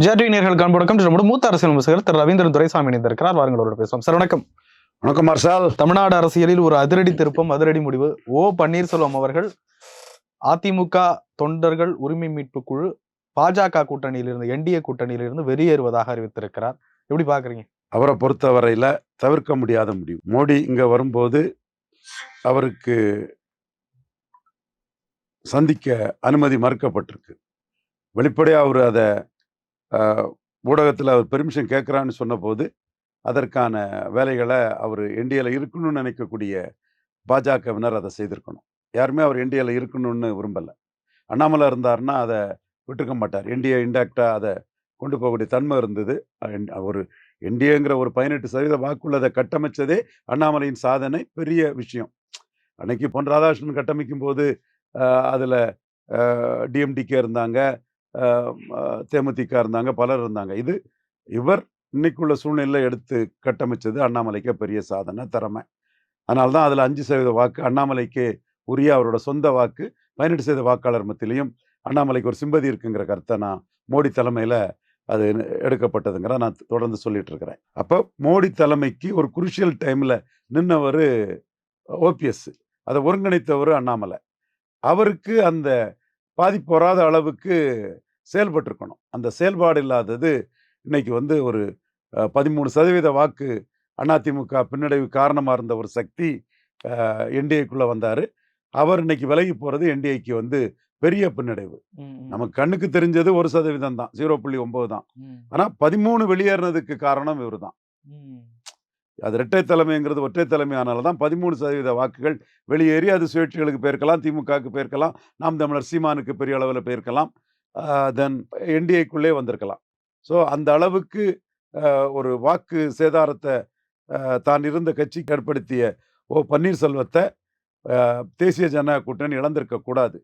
GRT நேயர்கள் காண்போம் நம்முடைய மூத்த அரசியல் விமர்சகர் திரு ரவீந்திரன் துரைசாமி இணைந்திருக்கிறார். வாருங்களோட பேசுவோம். சார் வணக்கம். வணக்கம் மார்ஷால். தமிழ்நாடு அரசியலில் ஒரு அதிரடி திருப்பம், அதிரடி முடிவு. ஓ பன்னீர்செல்வம் அவர்கள் அதிமுக தொண்டர்கள் உரிமை மீட்பு குழு பாஜக கூட்டணியிலிருந்து, என்டிஏ கூட்டணியிலிருந்து வெளியேறுவதாக அறிவித்திருக்கிறார். எப்படி பாக்குறீங்க? அவரை பொறுத்தவரையில தவிர்க்க முடியாத முடிவு. மோடி இங்க வரும்போது அவருக்கு சந்திக்க அனுமதி மறுக்கப்பட்டிருக்கு. வெளிப்படையா அவர் அதை ஊடகத்தில் அவர் பெர்மிஷன் கேட்குறான்னு சொன்ன போது அதற்கான வேலைகளை அவர் என்டிஏல இருக்கணும்னு நினைக்கக்கூடிய பாஜகவினர் அதை செய்திருக்கணும். யாருமே அவர் என்டிஏல இருக்கணும்னு விரும்பலை. அண்ணாமலை இருந்தாருன்னா அதை விட்டுருக்க மாட்டார். என்டிஏ இன்டாக்டாக அதை கொண்டு போகக்கூடிய தன்மை இருந்தது. ஒரு என்டிஏங்கிற ஒரு 18% வாக்குள்ளதை கட்டமைச்சதே அண்ணாமலையின் சாதனை, பெரிய விஷயம். அன்னைக்கு பொன் ராதாகிருஷ்ணன் கட்டமைக்கும் போது அதில் டிஎம்டிகே இருந்தாங்க, தேமுதிக இருந்தாங்க, பலர் இருந்தாங்க. இவர் இன்னைக்குள்ள சூழ்நிலையில் எடுத்து கட்டமைச்சது அண்ணாமலைக்கு பெரிய சாதனை, திறமை. அதனால தான் அதில் 5% வாக்கு அண்ணாமலைக்கு உரிய அவரோட சொந்த வாக்கு. 18% வாக்காளர் மத்தியிலையும் அண்ணாமலைக்கு ஒரு சிம்பதி இருக்குங்கிற கருத்தை நான் மோடி தலைமையில் அது எடுக்கப்பட்டதுங்கிற நான் தொடர்ந்து சொல்லிட்டு இருக்கிறேன். அப்போ மோடி தலைமைக்கு ஒரு குருஷியல் டைமில் நின்னவர் ஓபிஎஸ், அதை ஒருங்கிணைத்தவர் அண்ணாமலை. அவருக்கு அந்த பாதிப்பு வராத அளவுக்கு செயல்பட்டிருக்கணும். அந்த செயல்பாடு இல்லாதது இன்னைக்கு ஒரு 13% வாக்கு அதிமுக பின்னடைவு காரணமாக இருந்த ஒரு சக்தி என்டிஏக்குள்ளே வந்தார். அவர் இன்னைக்கு விலகி போகிறது என்டிஏக்கு பெரிய பின்னடைவு. நமக்கு கண்ணுக்கு தெரிஞ்சது 1% தான், 0.9 தான். ஆனால் 13 வெளியேறினதுக்கு காரணம் இவர் தான். அது இரட்டை தலைமைங்கிறது ஒற்றை தலைமை ஆனால்தான் 13% வாக்குகள் வெளியேறி அது சுயேட்சைகளுக்கு போயிருக்கலாம், திமுகவுக்கு போயிருக்கலாம், நாம் தமிழர் சீமானுக்கு பெரிய அளவில் போயிருக்கலாம், தென் என்டிஏக்குள்ளே வந்திருக்கலாம். ஸோ அந்த அளவுக்கு ஒரு வாக்கு சேதாரத்தை தான் இருந்த கட்சிக்கு ஏற்படுத்திய ஓ பன்னீர்செல்வத்தை தேசிய ஜனநாயக கூட்டணி இழந்திருக்க கூடாது.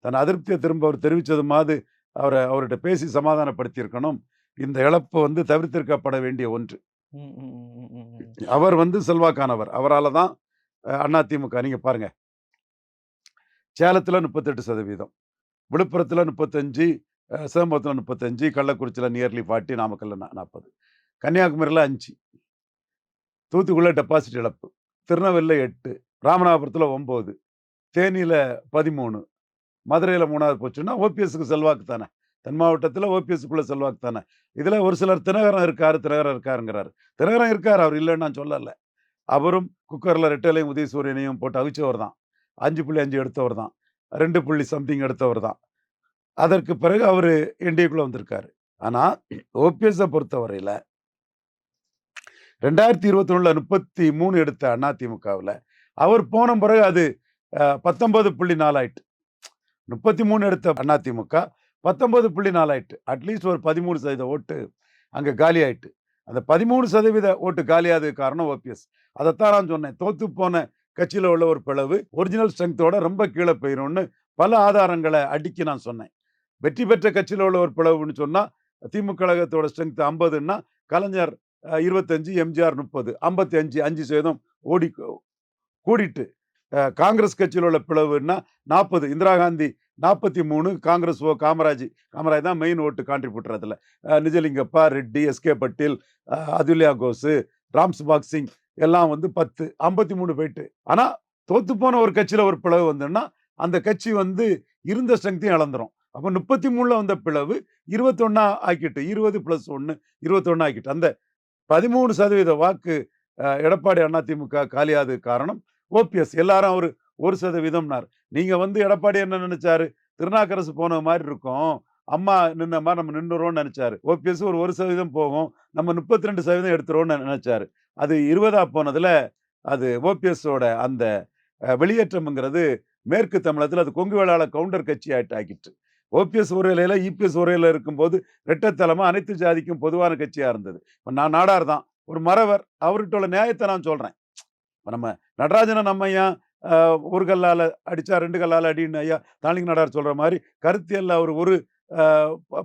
தன் அதிருப்தியை திரும்ப அவர் தெரிவித்ததுமாவது அவர்கிட்ட பேசி சமாதானப்படுத்தியிருக்கணும். இந்த இழப்பு தவிர்த்திருக்கப்பட வேண்டிய ஒன்று. அவர் செல்வாக்கானவர். அவரால் தான் அதிமுக, நீங்க பாருங்க, சேலத்தில் 38%, விழுப்புரத்தில் 35%, சிதம்பரத்தில் 35%, கள்ளக்குறிச்சியில் நியர்லி 40%, நாமக்கல்ல 40%, கன்னியாகுமரியில் 5%, தூத்துக்குடியில் டெபாசிட் இழப்பு, திருநெல்வேலியில் 8%, ராமநாதபுரத்தில் 9%, தேனியில் 13%, மதுரையில் 3வது போச்சுன்னா ஓபிஎஸ்க்கு செல்வாக்கு தானே. தென் மாவட்டத்தில் ஓபிஎஸ்க்குள்ள செல்வாக்கு தானே. இதில் ஒரு சிலர் தினகரன் இருக்காருங்கிறாரு. தினகரன் இருக்கார், அவர் இல்லைன்னு நான் சொல்லலை. அவரும் குக்கரில் ரெட்டலையும் உதயசூரியனையும் போட்டு அவிச்சவர் தான். 5.5 எடுத்தவர் தான், 2 சம்திங் எடுத்தவர் தான். அதற்கு பிறகு அவர் என்டிஏக்குள்ளே வந்திருக்காரு. ஆனால் ஓபிஎஸ்ஸை பொறுத்தவரையில் 2021 33 எடுத்த அதிமுகவில் அவர் போன பிறகு அது 19.4 ஆயிட்டு. 33 எடுத்த அதிமுக 19.4 ஆயிட்டு. அட்லீஸ்ட் ஒரு 13% ஓட்டு அங்கே காலி ஆயிட்டு. அந்த 13% ஓட்டு காலியாத காரணம் ஓபிஎஸ். அதைத்தான் நான் சொன்னேன். தோத்து போன கட்சியில் உள்ள ஒரு பிளவு ஒரிஜினல் ஸ்ட்ரென்த்தோட ரொம்ப கீழே போயிடும்னு பல ஆதாரங்களை அடுக்கி நான் சொன்னேன். வெற்றி பெற்ற கட்சியில் உள்ள ஒரு பிளவுன்னு சொன்னால் திமுக கழகத்தோட ஸ்ட்ரென்த் 50ன்னா கலைஞர் 25, எம்ஜிஆர் 30, 55, 5% கூடிட்டு. காங்கிரஸ் கட்சியில் உள்ள பிளவுன்னா 40, இந்திரா காந்தி 43, காங்கிரஸ் காமராஜ் தான் மெயின் ஓட்டு கான்ட்ரிபியூட்டர். அதில் நிஜலிங்கப்பா, ரெட்டி, எஸ்கே பட்டேல், அதுல்யா கோஸு, ராம் சுபாக் சிங் எல்லாம் 10, 53 போயிட்டு. ஆனால் தோத்து போன ஒரு கட்சியில் ஒரு பிளவு வந்துன்னா அந்த கட்சி இருந்த ஸ்ட்ரென்த்தையும் இழந்துரும். அப்போ 33 வந்த பிளவு 21 ஆக்கிட்டு, 20 + 1 21 ஆக்கிட்டு. அந்த 13% வாக்கு எடப்பாடி அதிமுக காலியாத காரணம் ஓபிஎஸ். எல்லாரும் அவர் 1%. நீங்க எடப்பாடி என்ன நினைச்சாரு? திருநாக்கரசு போன மாதிரி இருக்கும், அம்மா நின்ன மாதிரி நம்ம நின்றுறோம்னு நினைச்சாரு. ஓபிஎஸ் ஒரு 1% போகும், நம்ம 32% எடுத்துருவோம்னு நினைச்சாரு. அது 20 போனதுல அது ஓபிஎஸோட அந்த வெளியேற்றம்ங்கிறது மேற்கு தமிழகத்தில் அது கொங்கு வேளாள கவுண்டர் கட்சி ஆக்கிட்டு. ஓபிஎஸ் ஒரு இலையில, இபிஎஸ் ஒரு இலையில இருக்கும்போது ரெட்டத்தலைமை அனைத்து ஜாதிக்கும் பொதுவான கட்சியா இருந்தது. நான் நாடார் தான், ஒரு மறவர், அவர்கிட்ட உள்ள நியாயத்தை நான் சொல்றேன். நம்ம நடராஜனை நம்ம ஏன் ஒரு கல்லால் அடித்தா 2 கல்லால் அடின்னு ஐயா தாளிங்க நாடார் சொல்கிற மாதிரி கருத்தியல்ல அவர் ஒரு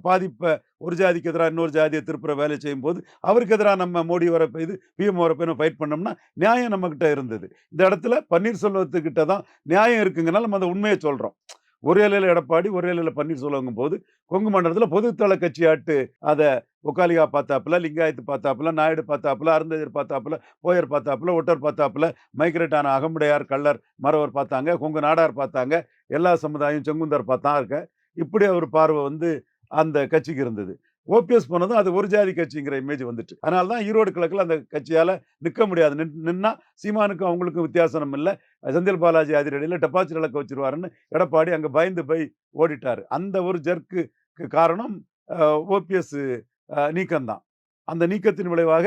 பாதிப்பை ஒரு ஜாதிக்கு எதிராக இன்னொரு ஜாதியை திருப்புற வேலை செய்யும் போது அவருக்கு எதிராக நம்ம மோடி வரப்போ இது பிஎம் வரப்போ ஃபைட் பண்ணோம்னா நியாயம் நம்மக்கிட்ட இருந்தது. இந்த இடத்துல பன்னீர்செல்வத்துக்கிட்ட தான் நியாயம் இருக்குங்கனால நம்ம அந்த உண்மையை சொல்கிறோம். ஒரு இலையில எடப்பாடி, ஒரு இலையில பன்னீர்செல்வங்கும் போது கொங்கு மண்டலத்துல பொதுத்தள கட்சியாட்டு அத ஒக்காலிகா பார்த்தாப்புல, லிங்காயத்து பார்த்தாப்புல, நாயுடு பார்த்தாப்புல, அருந்ததியர் பார்த்தாப்புல, போயர் பார்த்தாப்புல, ஒட்டர் பார்த்தாப்புல, மைக்ரேட் ஆன அகமுடையார், கள்ளர், மறவர் பார்த்தாங்க, கொங்கு நாடார் பார்த்தாங்க, எல்லா சமுதாயம் செங்குந்தர் பார்த்தாங்க. இப்படி ஒரு பார்வை வந்து அந்த கட்சிக்கு இருந்தது. ஓபிஎஸ் போனதும் அது ஒரு ஜாதி கட்சிங்கிற இமேஜ் வந்துட்டு. அதனால தான் ஈரோடு கிழக்குல அந்த கட்சியால நிக்க முடியாது. நின்னா சீமானுக்கும் அவங்களுக்கும் வித்தியாசம் இல்ல. செந்தில் பாலாஜி அதிரடியில டெபாசிட் இழக்க வச்சிருவாருன்னு எடப்பாடி அங்க பயந்து போய் ஓடிட்டாரு. அந்த ஒரு ஜர்க்குக்கு காரணம் ஓபிஎஸ் நீக்கம் தான். அந்த நீக்கத்தின் விளைவாக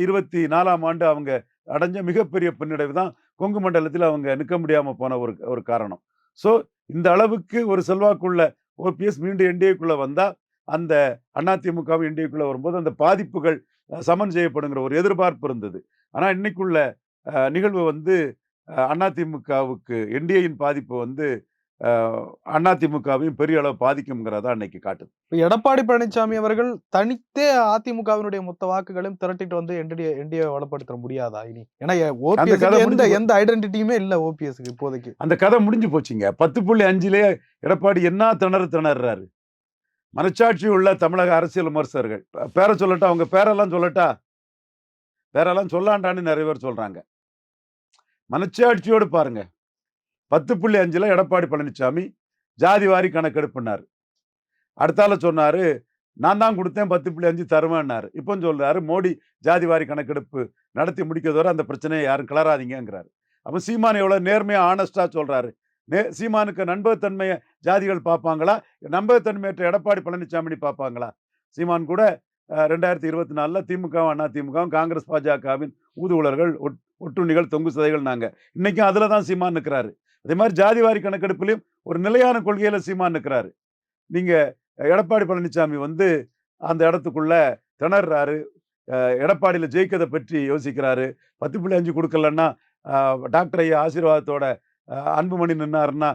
24ஆம் ஆண்டு அவங்க அடைஞ்ச மிகப்பெரிய பின்னடைவு தான் கொங்கு மண்டலத்தில் அவங்க நிக்க முடியாம போன ஒரு காரணம். ஸோ இந்த அளவுக்கு ஒரு செல்வாக்குள்ள ஓபிஎஸ் மீண்டும் என்டிஏக்குள்ள வந்தா அந்த அதிமுகவும் என்டிஏக்குள்ள வரும்போது அந்த பாதிப்புகள் சமன் செய்யப்படுங்கிற ஒரு எதிர்பார்ப்பு இருந்தது. ஆனா இன்னைக்குள்ள நிகழ்வு வந்து அதிமுகவுக்கு என்டிஏயின் பாதிப்பு வந்து அதிமுகவையும் பெரிய அளவு பாதிக்கும்ங்கிறதா அன்னைக்கு காட்டுது. இப்ப எடப்பாடி பழனிசாமி அவர்கள் தனித்தே அதிமுகவினுடைய மொத்த வாக்குகளையும் திரட்டிட்டு வந்து என்டிஏ வளப்படுத்த முடியாதா இனி? ஏன்னா எந்த ஐடென்டிட்டியுமே இல்ல ஓபிஎஸ்க்கு இப்போதைக்கு. அந்த கதை முடிஞ்சு போச்சுங்க. 10.5லயே எடப்பாடி என்ன திணறாரு. மனச்சாட்சி உள்ள தமிழக அரசியல் விமர்சகர்கள் பேரை சொல்லட்டா, அவங்க பேரெல்லாம் சொல்லட்டா, பேரெல்லாம் சொல்லாண்டான்னு நிறைய பேர் சொல்றாங்க. மனச்சாட்சியோடு பாருங்க. 10.5ல எடப்பாடி பழனிசாமி ஜாதிவாரி கணக்கெடுப்புனாரு. அடுத்தால சொன்னாரு, நான் தான் கொடுத்தேன் 10.5 தருவேன்னாரு. இப்போ சொல்றாரு மோடி ஜாதிவாரி கணக்கெடுப்பு நடத்தி முடிக்கிறதோட அந்த பிரச்சனையை யாரும் கிளறாதீங்கிறாரு. அப்ப சீமான் எவ்வளவு நேர்மையா ஆனஸ்டா சொல்றாரு. சீமானுக்கு நம்பகத்தன்மையை ஜாதிகள் பார்ப்பாங்களா, நம்பகத்தன்மையற்ற எடப்பாடி பழனிசாமி பார்ப்பாங்களா? சீமான் கூட 2024ல திமுகவும் அதிமுகவும் காங்கிரஸ் பாஜகவின் ஊதுகுழல்கள், ஒட்டுண்ணிகள், தொங்கு சதைகள் நாங்க. இன்னைக்கும் அதுல தான் சீமான் நிற்கிறாரு. அதே மாதிரி ஜாதிவாரி கணக்கெடுப்பிலையும் ஒரு நிலையான கொள்கையில சீமான் நிற்கிறாரு. நீங்க எடப்பாடி பழனிசாமி வந்து அந்த இடத்துக்குள்ள திணறாரு. எடப்பாடியில ஜெயிக்கிறதை பற்றி யோசிக்கிறாரு. 10.5 கொடுக்கலன்னா டாக்டர் ஐயா ஆசீர்வாதத்தோட அன்புமணி நின்னாருன்னா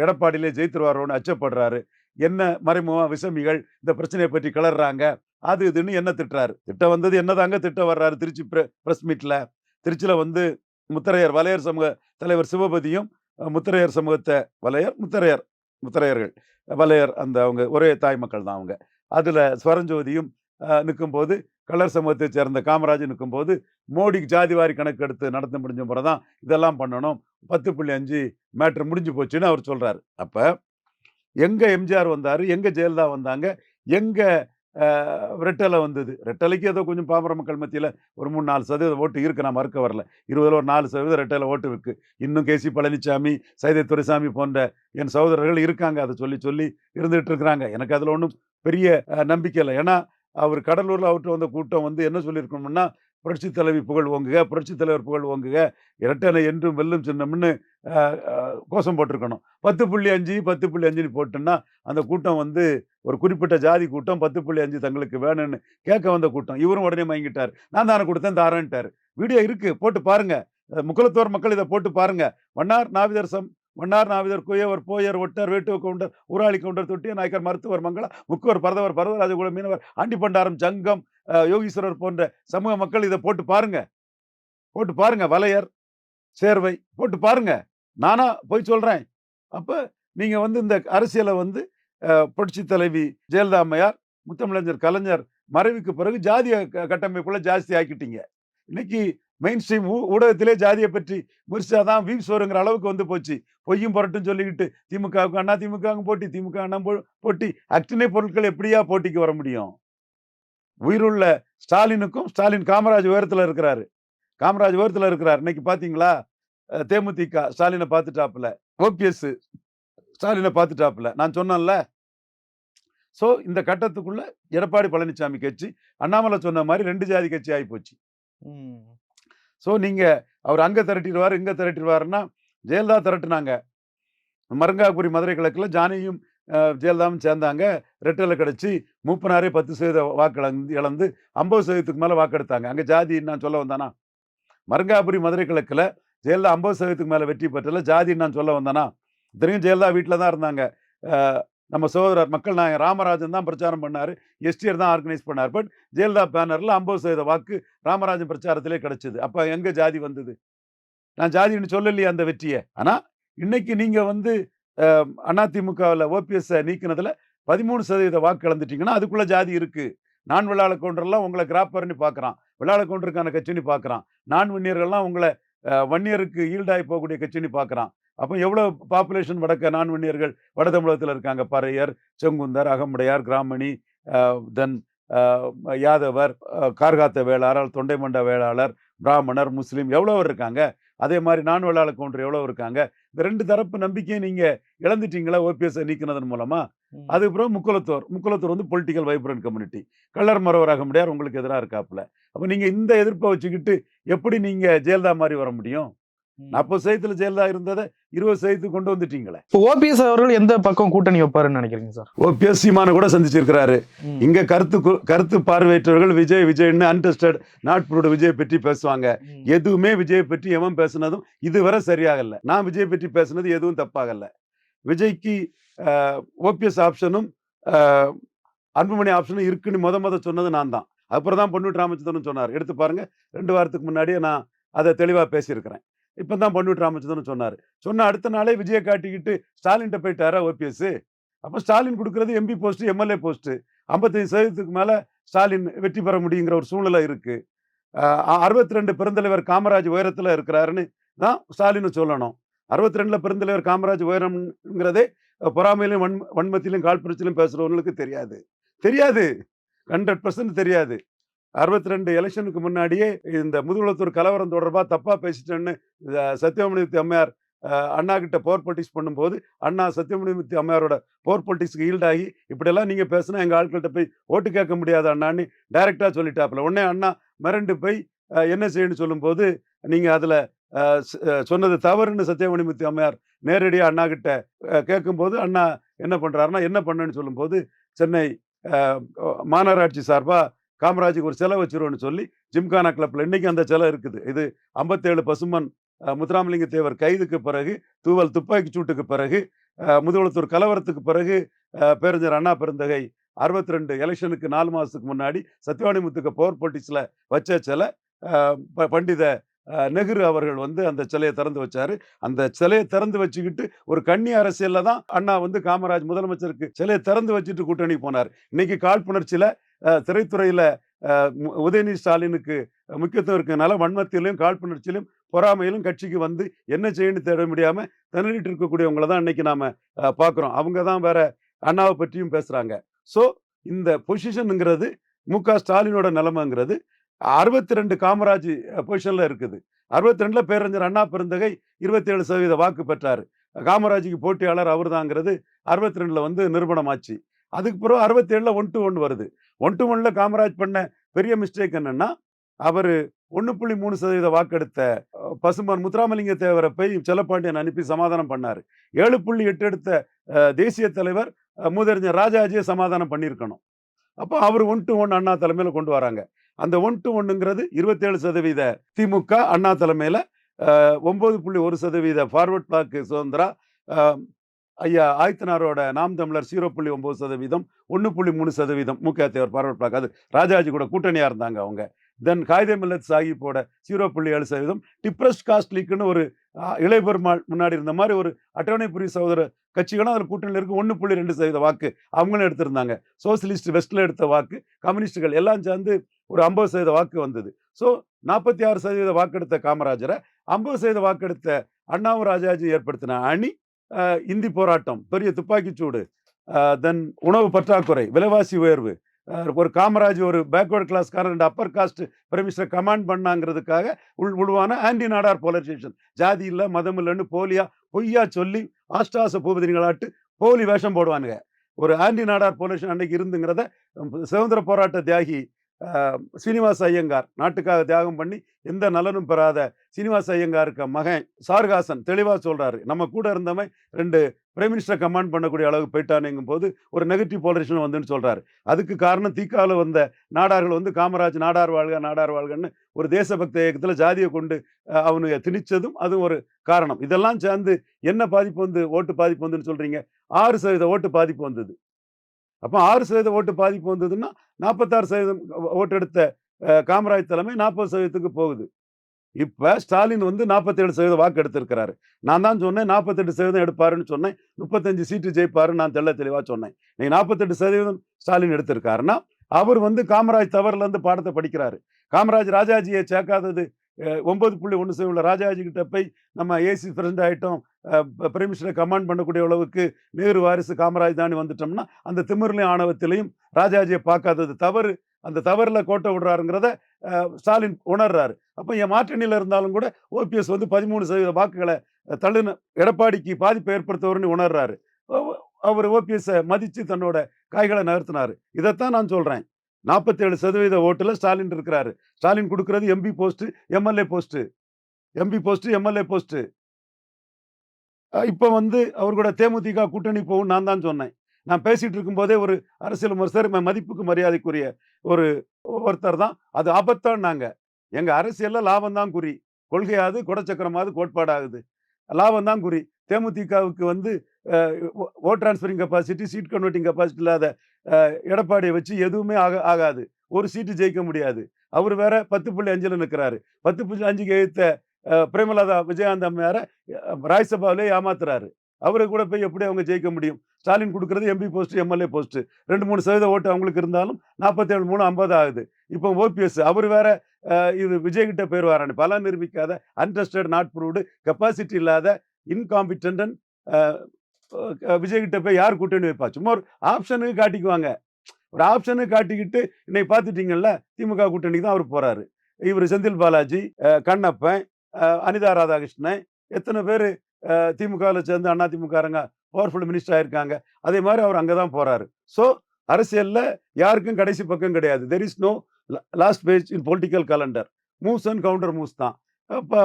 எடப்பாடியிலே ஜெயித்துருவாரோன்னு அச்சப்படுறாரு. என்ன மறைமுக விசமிகள் இந்த பிரச்சனையை பற்றி கிளறாங்க, அது இதுன்னு என்ன திட்டுறாரு. திட்டம் வந்தது என்னதாங்க திட்டம் வர்றாரு. திருச்சி பிரஸ் மீட்ல திருச்சியில வந்து முத்தரையர் வலையர் சமூக தலைவர் சிவபதியும் முத்தரையர் சமூகத்தை முத்தரையர்கள் வலையர் அந்த அவங்க ஒரே தாய் மக்கள் தான் அவங்க. அதுல ஸ்வரஞ்சோதியும் நிற்கும்போது, கலர் சமூகத்தை சேர்ந்த காமராஜ் நிற்கும்போது, மோடிக்கு ஜாதிவாரி கணக்கு எடுத்து நடத்த முடிஞ்ச பிறதான் இதெல்லாம் பண்ணணும், 10.5 மேட்ரு முடிஞ்சு போச்சுன்னு அவர் சொல்றாரு. அப்ப எங்க எம்ஜிஆர் வந்தாரு, எங்க ஜெயலலிதா வந்தாங்க, எங்க ரெட்டலை வந்தது. ரெட்டலைக்கு ஏதோ கொஞ்சம் பாமர மக்கள் மத்தியில் ஒரு 3-4% ஓட்டு இருக்கு, நான் மறுக்க வரல. 20ல் ஒரு 4% ரெட்டலை ஓட்டு இருக்கு. இன்னும் கேசி பழனிசாமி, சைதை துரைசாமி போன்ற என் சகோதரர்கள் இருக்காங்க, அதை சொல்லி சொல்லி இருந்துகிட்டு இருக்கிறாங்க. எனக்கு அதில் ஒன்றும் பெரிய நம்பிக்கை இல்லை. ஏன்னா அவர் கடலூரில் அவர்கிட்ட வந்த கூட்டம் வந்து என்ன சொல்லியிருக்கணும்னா, புரட்சி தலைவி புகழ் ஓங்குக, புரட்சி தலைவர் புகழ் ஓங்குக, இரட்டனை என்றும் வெல்லும் சின்னம்னு கோஷம் போட்டிருக்கணும். 10.5 போட்டுன்னா அந்த கூட்டம் வந்து ஒரு குறிப்பிட்ட ஜாதி கூட்டம், 10.5 தங்களுக்கு வேணும்னு கேட்க வந்த கூட்டம். இவரும் உடனே மயங்கிட்டார். நான் தானே கொடுத்தேன், தாரேன்ட்டார். வீடியோ இருக்கு, போட்டு பாருங்க. முக்குலத்தோர் மக்கள் இதை போட்டு பாருங்க. Mannar நாவிதர் குயவர் Boer ஒட்டர் வேட்டுவ counter Urali counter தொட்டிய நாயக்கர் மருத்துவர் மங்களா முக்குவர் பரதவர் பரதராஜகுல மீனவர் ஆண்டிப்பண்டாரம் ஜங்கம் யோகீஸ்வரர் போன்ற சமூக மக்கள் இதை போட்டு பாருங்க. வலையர் சேர்வை போட்டு பாருங்க. நானா போய் சொல்றேன். அப்ப நீங்க வந்து இந்த அரசியலை வந்து புரட்சி தலைவி ஜெயலலிதா அம்மையார், முத்தமிழஞ்சர் கலைஞர் மறைவுக்கு பிறகு ஜாதிய கட்டமைப்புல ஜாஸ்தி ஆக்கிட்டீங்க. இன்னைக்கு மெயின் ஸ்ட்ரீம் ஊடகத்திலே ஜாதியை பற்றி முயற்சியாதான் வீவ்ஸ் வருங்கிற அளவுக்கு வந்து போச்சு. பொய்யும் புரட்டும் சொல்லிக்கிட்டு திமுகவுக்கு அண்ணா திமுகவும் போட்டி, திமுக அண்ணா போட்டி, அக்டினை பொருட்கள் எப்படியா போட்டிக்கு வர முடியும்? உயிருள்ள ஸ்டாலினுக்கும் ஸ்டாலின் காமராஜ் உயரத்துல இருக்கிறாரு. இன்னைக்கு பாத்தீங்களா, தேமுதிக ஸ்டாலினை பார்த்துட்டாப்புல, ஓபிஎஸ் ஸ்டாலினை பார்த்துட்டாப்புல. நான் சொன்னேன்ல. சோ இந்த கட்டத்துக்குள்ள எடப்பாடி பழனிசாமி கட்சி அண்ணாமலை சொன்ன மாதிரி 2 ஜாதி கட்சி ஆகி போச்சு. ஸோ நீங்க அவர் அங்க திரட்டிடுவார், இங்க திரட்டிடுவாருன்னா, ஜெயலலிதா திரட்டுனாங்க. மருங்காபுரி மதுரை கிழக்குல ஜானியும் ஜெயலலிதாவும் சேர்ந்தாங்க. ரெட்டலை கிடைச்சி மூப்பனாரே 10% வாக்கு இழந்து 50%க்கு மேல வாக்கெடுத்தாங்க. அங்க ஜாதி நான் சொல்ல வந்தானா? மருங்காபுரி மதுரை கிழக்குல ஜெயலலிதா 50%க்கு மேல வெற்றி பெற்றல, ஜாதி நான் சொல்ல வந்தானா? இத்தனையும் ஜெயலலிதா வீட்டில் தான் இருந்தாங்க. நம்ம சகோதரர் மக்கள் நாயகன் ராமராஜன் தான் பிரச்சாரம் பண்ணாரு, எஸ்டிஆர் தான் ஆர்கனைஸ் பண்ணார். பட் ஜெயலலிதா பேனர்ல 50% வாக்கு ராமராஜன் பிரச்சாரத்திலே கிடைச்சது. அப்ப எங்க ஜாதி வந்தது? நான் ஜாதின்னு சொல்லலையே அந்த வெற்றியை. ஆனா இன்னைக்கு நீங்க வந்து அதிமுகவில் ஓபிஎஸ் நீக்கினதுல 13% வாக்கு இழந்துட்டீங்கன்னா அதுக்குள்ள ஜாதி இருக்கு. நான் வெள்ளாள கவுண்டர்லாம் உங்களை கிராப்பர்னு பார்க்குறான். வெள்ளாள கவுண்டருக்கான கட்சின்னு பார்க்குறான். நான் வன்னியர்கள்லாம் உங்களை வன்னியருக்கு ஈல்டாகி போகக்கூடிய கட்சின்னு பார்க்குறான். அப்போ எவ்வளோ பாப்புலேஷன் வடக்க நான் வன்னியர்கள் வட தமிழகத்தில் இருக்காங்க. பறையர், செங்குந்தர், அகமுடையார், கிராமணி, தென் யாதவர், கார்காத்த வேளாளர், தொண்டைமண்ட வேளாளர், பிராமணர், முஸ்லீம் எவ்வளோ இருக்காங்க. அதே மாதிரி நான் வெள்ளாள கவுண்டர் எவ்வளோ இருக்காங்க. இந்த 2 தரப்பு நம்பிக்கையை நீங்க இழந்துட்டீங்களா ஓபிஎஸ் நீக்கினதன் மூலமா. அதுக்கப்புறம் முக்குலத்தோர் வந்து பொலிட்டிக்கல் வைப்ரண்ட் கம்யூனிட்டி. கள்ளர் மறவர் அகமுடையார் உங்களுக்கு எதிராக இருக்காப்புல. அப்போ நீங்க இந்த எதிர்ப்பை வச்சுக்கிட்டு எப்படி நீங்க ஜெயலலிதா மாதிரி வர முடியும்? 40% ஜெயலலிதா இருந்ததை 20% கொண்டு வந்துட்டீங்களே. இப்போ ஓபிஎஸ் அவர்கள் எந்த பக்கம் கூட்டணி வைப்பாருன்னு நினைக்கிறீங்க சார்? ஓபிஎஸ் சீமான கூட சந்திச்சிருக்கிறாரு. இங்க கருத்து பார்வையற்றவர்கள் விஜய்னு அன்டெஸ்டட் நாட் ப்ரூவ்டு விஜய் பற்றி பேசுவாங்க. எதுவுமே விஜய் பற்றி எவன் பேசுனதும் இதுவரை சரியாகல. நான் விஜய் பற்றி பேசுனது எதுவும் தப்பாகல. விஜய்க்கு ஓபிஎஸ் ஆப்ஷனும் அன்புமணி ஆப்ஷனும் இருக்குன்னு முத சொன்னது நான் தான். அப்புறம் தான் பொன்னுட்டி ராமச்சந்திரன் சொன்னார். எடுத்து பாருங்க, 2 வாரத்துக்கு முன்னாடியே நான் அதை தெளிவா பேசியிருக்கிறேன். இப்போ தான் பொன்னுட்டி ராமச்சந்திரன் சொன்னார். சொன்ன அடுத்த நாளே விஜயை காட்டிக்கிட்டு ஸ்டாலின்கிட்ட போயிட்டாரா ஓபிஎஸ். அப்போ ஸ்டாலின் கொடுக்கறது எம்பி போஸ்ட், எம்எல்ஏ போஸ்ட். 55% மேல ஸ்டாலின் வெற்றி பெற முடியுங்கிற ஒரு சூழ்நிலை இருக்கு. 62 பெருந்தலைவர் காமராஜ் உயரத்துல இருக்கிறாருன்னு தான் ஸ்டாலின் சொல்லணும். 62 பெருந்தலைவர் காமராஜ் உயரம்ங்கிறதே பொறாமையிலும் வன்மத்திலும் காழ்ப்புணர்ச்சியிலும் பேசுறவங்களுக்கு தெரியாது. 100% தெரியாது. 62 எலெக்ஷனுக்கு முன்னாடியே இந்த முதுகுளத்தூர் கலவரம் தொடர்பாக தப்பா பேசிட்டேன்னு சத்தியமூர்த்தி அம்மையார் அண்ணா கிட்ட பவர் பொலிட்டிக்ஸ் பண்ணும்போது அண்ணா சத்தியமூர்த்தி அம்மையாரோட பவர் பொலிட்டிக்ஸ்க்கு ஈல்டாகி இப்படியெல்லாம் நீங்க பேசினா எங்க ஆட்கள்கிட்ட போய் ஓட்டு கேட்க முடியாது அண்ணான்னு டைரக்டா சொல்லிட்டாப்புல. உடனே அண்ணா மிரண்டு போய் என்ன செய்யணும்னு சொல்லும்போது நீங்க அதுல சொன்னது தவறுன்னு சத்தியமூர்த்தி அம்மையார் நேரடியாக அண்ணா கிட்ட கேட்கும்போது அண்ணா என்ன பண்றாருன்னா என்ன பண்ணுன்னு சொல்லும்போது சென்னை மாநகராட்சி சார்பா காமராஜுக்கு ஒரு செலவு வச்சிருவோன்னு சொல்லி ஜிம்கானா கிளப்ல இன்னைக்கு அந்த செலவு இருக்குது. இது 57 பசுமன் முத்துராமலிங்க தேவர் கைதுக்கு பிறகு, தூவல் துப்பாக்கி சூட்டுக்கு பிறகு, முதுகுளத்தூர் கலவரத்துக்கு பிறகு பேரறிஞர் அண்ணா பெருந்தகை 62 எலெக்ஷனுக்கு 4 மாசத்துக்கு முன்னாடி சத்யவாணிமுத்துக்கு பவர் பொலிட்டிக்ஸ்ல வச்ச சிலை. பண்டித நெஹ்ரு அவர்கள் வந்து அந்த சிலையை திறந்து வச்சாரு. அந்த சிலையை திறந்து வச்சுக்கிட்டு ஒரு கன்னி அரசியல்ல தான் அண்ணா வந்து காமராஜ் முதலமைச்சருக்கு சிலையை திறந்து வச்சுட்டு கூட்டணி போனார். இன்னைக்கு காழ்ப்புணர்ச்சியில திரைத்துறையில உதயநிதி ஸ்டாலினுக்கு முக்கியத்துவம் இருக்கனால வன்மத்திலும் காழ்ப்புணர்ச்சியிலும் பொறாமையிலும் கட்சிக்கு வந்து என்ன செய்யணும்னு தேட முடியாம திணறிட்டு இருக்கக்கூடியவங்களை தான் இன்னைக்கு நாம பார்க்குறோம். அவங்க தான் வேற அண்ணாவை பற்றியும் பேசுறாங்க. ஸோ இந்த பொசிஷனுங்கிறது மு.க. ஸ்டாலினோட நிலைமைங்கிறது 62 காமராஜ் பொசிஷன்ல இருக்குது. 62ல பேரறிஞர் அண்ணா பெருந்தகை 27% வாக்கு பெற்றாரு. காமராஜுக்கு போட்டியாளர் அவர் தாங்கிறது 62ல வந்து நிரூபணம் ஆச்சு. அதுக்கு பிறகு 67ல 1-1 வருது. 1-1ல காமராஜ் பண்ண பெரிய மிஸ்டேக் என்னன்னா, அவரு 1.3% வாக்கெடுத்த பசும்பொன் முத்துராமலிங்க தேவரை போய் செல்லப்பாண்டியன் அனுப்பி சமாதானம் பண்ணாரு. 7.8 எடுத்த தேசிய தலைவர் மூதறிஞர் ராஜாஜியை சமாதானம் பண்ணியிருக்கணும். அப்போ அவர் 1-1 அண்ணா தலைமையில கொண்டு வராங்க. அந்த 1-1ங்கிறது 27% திமுக அண்ணா தலைமையில, 9.1% ஃபார்வர்ட் பிளாக் சுதந்திரா, ஐயா ஆயத்தனாரோட நாம் தமிழர் 0.9%, 1.3% மு.க. தேவர் ஃபார்வர்ட் பிளாக். அது ராஜாஜி கூட கூட்டணியா இருந்தாங்க அவங்க. தென் காயிதே மில்லத் சாஹிப்போட 0.7%, டிப்ரஸ்ட் காஸ்ட் லீக்னு ஒரு இளையபெருமாள் முன்னாடி இருந்த மாதிரி ஒரு அட்டவணைப்புரி சகோதர கட்சிகளும் அதில் கூட்டணியில் இருக்கு. 1.2% வாக்கு அவங்களும் எடுத்திருந்தாங்க. சோசியலிஸ்ட் வெஸ்ட்ல எடுத்த வாக்கு, கம்யூனிஸ்டுகள் எல்லாம் சேர்ந்து ஒரு 50% வாக்கு வந்தது. ஸோ 46% வாக்கெடுத்த காமராஜரை 50% வாக்கெடுத்த அண்ணாவும் ராஜாஜி ஏற்படுத்தின அணி இந்தி போராட்டம், பெரிய துப்பாக்கிச்சூடு, தென் உணவு பற்றாக்குறை, விலைவாசி உயர்வு, ஒரு காமராஜ் ஒரு பேக்வர்ட் கிளாஸ்காரர் and upper caste prime minister command பண்ணாங்கிறதுக்காக உள்வான ஆன்டி நாடார் போலரைசேஷன், ஜாதி இல்லை மதம் இல்லைன்னு பொய்யா சொல்லி ஆஷ்டாச பூபதினிகளாட்டு போலி வேஷம் போடுவானுங்க. ஒரு ஆன்டி நாடார் போலரைசேஷன் அன்னைக்கு இருந்துங்கிறத சுதந்திர போராட்ட தியாகி சீனிவாச ஐயங்கார், நாட்டுக்காக தியாகம் பண்ணி எந்த நலனும் பெறாத சீனிவாச ஐயங்காருக்கு மகன் சார்காசன் தெளிவா சொல்றாரு, நம்ம கூட இருந்தவன் 2 பிரைம் மினிஸ்டர் கமாண்ட் பண்ணக்கூடிய அளவுக்கு போயிட்டானுங்கும் போது ஒரு நெகட்டிவ் போலரைசேஷன் வந்துன்னு சொல்றாரு. அதுக்கு காரணம் தீக்கால வந்த நாடார்கள் வந்து காமராஜ் நாடார் வாழ்கன்னு ஒரு தேசபக்த இயக்கத்துல ஜாதியை கொண்டு அவனுக்கு திணிச்சதும் அதுவும் ஒரு காரணம். இதெல்லாம் சேர்ந்து என்ன பாதிப்பு வந்து ஓட்டு பாதிப்பு வந்துன்னு சொல்றீங்க? 6% ஓட்டு பாதிப்பு வந்தது. அப்போ 6% ஓட்டு பாதிப்பு வந்ததுன்னா 46% ஓட்டு எடுத்த காமராஜ் தலைமை 40%க்கு போகுது. இப்ப ஸ்டாலின் வந்து 47% வாக்கு எடுத்திருக்கிறாரு. நான் தான் சொன்னேன் 48% எடுப்பாருன்னு சொன்னேன். 35 சீட்டு ஜெயிப்பாருன்னு நான் தெள்ள தெளிவா சொன்னேன். இன்னைக்கு 48% ஸ்டாலின் எடுத்திருக்காருன்னா, அவர் வந்து காமராஜ் தவறுல இருந்து பாடத்த படிக்கிறாரு. காமராஜ் ராஜாஜிய சேர்க்காதது 9.1 உள்ள ராஜாஜி கிட்ட போய் நம்ம ஏசி பிரசிடென்ட் ஆயிட்டோம். பிரைம் மினிஸ்டரை கமாண்ட் பண்ணக்கூடிய அளவுக்கு நேரு வாரிசு காமராஜ் தானே வந்துட்டோம்னா, அந்த திமிர்லயும் ஆணவத்திலையும் ராஜாஜிய பார்க்காதது தவறு. அந்த தவறுல கோட்டை விடுறாருங்கிறத ஸ்டாலின் உணர்றாரு. அப்ப என் மாற்றணியில இருந்தாலும் கூட ஓபிஎஸ் வந்து 13% வாக்குகள தள்ளுன எடப்பாடிக்கு பாதிப்பை ஏற்படுத்துவார்ன்னு உணர்றாரு. அவர் ஓபிஎஸ்ஸ மதிச்சு தன்னோட காய்கள நகர்த்தினாரு. இதத்தான் நான் சொல்றேன். 47% ஓட்டுல ஸ்டாலின் இருக்கிறாரு. ஸ்டாலின் குடுக்கிறது MP post, MLA post. MP post, MLA post. இப்ப வந்து அவர் கூட தேமுதிக கூட்டணி போகும்னு நான் தான் சொன்னேன். நான் பேசிட்டு இருக்கும்போதே ஒரு அரசியல் விமர்சகர் மதிப்புக்கு மரியாதைக்குரிய ஒருத்தர் தான். அது ஆபத்தான்னாங்க. எங்க அரசியல்ல லாபம் தான் குறி. கொள்கையாது, கொடச்சக்கரமாவது கோட்பாடாகுது. லாபம் தான் குறி. தேமுதிகவுக்கு வந்து vote transferring capacity, seat converting capacity இல்லாத எடப்பாடிய வச்சு எதுவுமே ஆகாது. ஒரு சீட்டு ஜெயிக்க முடியாது. அவரு வேற 10.5ல நிக்கிறாரு. 10.5க்கு எதிர்த்த பிரேமலதா விஜயகாந்த் அம்மையார ராஜ்யசபாவிலே ஏமாத்துறாரு. அவரு கூட போய் எப்படி அவங்க ஜெயிக்க முடியும்? ஸ்டாலின் குடுக்கிறது எம்பி போஸ்ட், எம்எல்ஏ போஸ்ட். 2, 3% ஓட்டு அவங்களுக்கு இருந்தாலும் 47, 3, 50 ஆகுது. இப்போ ஓபிஎஸ் அவரு வேற இது விஜய் கிட்ட போயிருவாரான்னு பலம் நிரூபிக்காத, அன்ட்ரஸ்டட், நாட் ப்ரூவ்டு, கெப்பாசிட்டி இல்லாத, இன்காம்பிட்டன்ட் விஜய் கிட்ட போய் யார் கூட்டணி வைப்பா? சும்மா ஒரு ஆப்ஷனுக்கு காட்டிக்குவாங்க. ஒரு ஆப்ஷனுக்கு காட்டிக்கிட்டு இன்னைக்கு பார்த்துட்டீங்கல்ல, திமுக கூட்டணிக்கு தான் அவரு போறாரு. இவரு செந்தில் பாலாஜி, கண்ணப்பன், அனிதா ராதாகிருஷ்ணன், எத்தனை பேரு திமுகவில் சேர்ந்து அதிமுககாரங்க பவர்ஃபுல் மினிஸ்டர் ஆயிருக்காங்க. அதே மாதிரி அவர் அங்கே தான் போறாரு. ஸோ அரசியல்ல யாருக்கும் கடைசி பக்கம் கிடையாது. There is no last page in political calendar. Moves and counter moves தான்.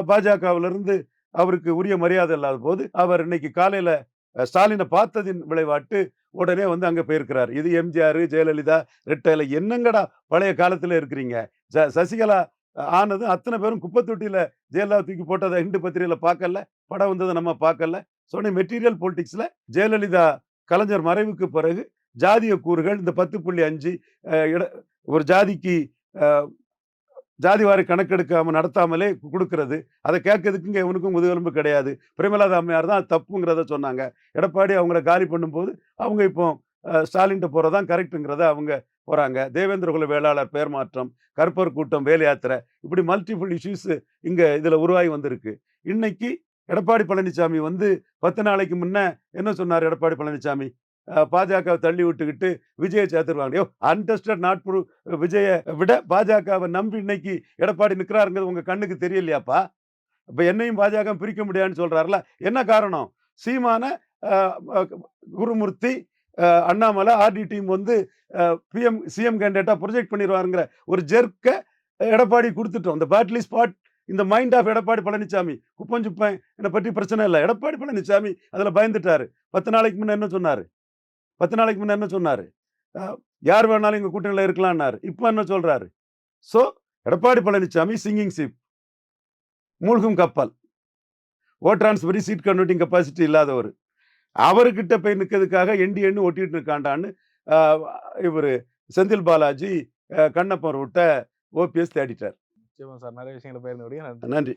பாஜகவிலிருந்து அவருக்கு உரிய மரியாதை இல்லாத போது அவர் இன்னைக்கு காலையில ஸ்டாலினை பார்த்ததின் விளைவாட்டு உடனே வந்து அங்க போயிருக்கிறார். இது எம்ஜிஆர், ஜெயலலிதா, ரெட்டையில என்னங்கடா பழைய காலத்துல இருக்கிறீங்க. சசிகலா ஆனது அத்தனை பேரும் குப்பை தொட்டியில ஜெயலலிதா தூக்கி போட்டதை ஹிண்டு பத்திரிகையில பார்க்கல, படம் வந்ததை நம்ம பார்க்கல. சொன்ன மெட்டீரியல் பொலிட்டிக்ஸ்ல ஜெயலலிதா கலைஞர் மறைவுக்கு பிறகு ஜாதிய கூறுகள் இந்த 10.5 ஒரு ஜாதிக்கு ஜாதிவாரி கணக்கெடுக்காம நடத்தாமலே கொடுக்கிறது. அதை கேட்கறதுக்கு இங்க எவனுக்கும் முதுகெலும்பு கிடையாது. பிரேமலதா அம்மையார் தான் தப்புங்கிறத சொன்னாங்க. எடப்பாடி அவங்கள காலி பண்ணும்போது அவங்க இப்போ ஸ்டாலின்ட்ட போறதான் கரெக்டுங்கிறத அவங்க போறாங்க. தேவேந்திர குல வேளாளர் பெயர் மாற்றம், கருப்பர் கூட்டம், வேல் யாத்திரை, இப்படி மல்டிபிள் இஷ்யூஸ் இங்க இதுல உருவாகி வந்திருக்கு. இன்னைக்கு எடப்பாடி பழனிசாமி வந்து 10 நாளைக்கு முன்ன என்ன சொன்னார்? எடப்பாடி பழனிசாமி பாஜக தள்ளி விட்டுக்கிட்டு விஜயை சேர்த்துருவாங்க. அன்டெஸ்டட் நாட் ப்ரூவ் விஜய விட பாஜகவை நம்பி இன்னைக்கு எடப்பாடி நிற்கிறாருங்கிறது உங்க கண்ணுக்கு தெரியலையாப்பா? இப்ப என்னையும் பாஜக பிரிக்க முடியாதுன்னு சொல்றாருல, என்ன காரணம்? சீமான, குருமூர்த்தி, அண்ணாமலை, ஆர்டி டீம் வந்து சிஎம் கேண்டிடேட்டா ப்ரொஜெக்ட் பண்ணிடுவாருங்கிற ஒரு ஜெர்க்க எடப்பாடி கொடுத்துட்டோம். இந்த பேட்டில் ஸ்பாட் இந்த மைண்ட் ஆஃப் எடப்பாடி பழனிசாமி. குப்பம் சுப்பேன் என்னை பற்றி பிரச்சனை இல்லை. எடப்பாடி பழனிசாமி அதுல பயந்துட்டாரு. 10 நாளைக்கு முன்ன என்ன சொன்னாரு? 10 நாளைக்கு முன்ன என்ன சொன்னாரு? யார் வேணாலும் எங்க கூட்டணியில இருக்கலாம்னாரு. இப்ப என்ன சொல்றாரு? So Edappadi Palaniswami sinking ship, மூழ்கும் கப்பல், vote transferring, seat converting capacity இல்லாதவர். அவர்கிட்ட போய் நிற்கிறதுக்காக எண்ணி ஒட்டிட்டு இருக்காண்டான்னு இவரு செந்தில் பாலாஜி கண்ணப்பன் ரூட்ட ஓபிஎஸ் தேடிட்டார். நிச்சயமா சார். நிறைய விஷயங்களை பகிர்ந்து நன்றி.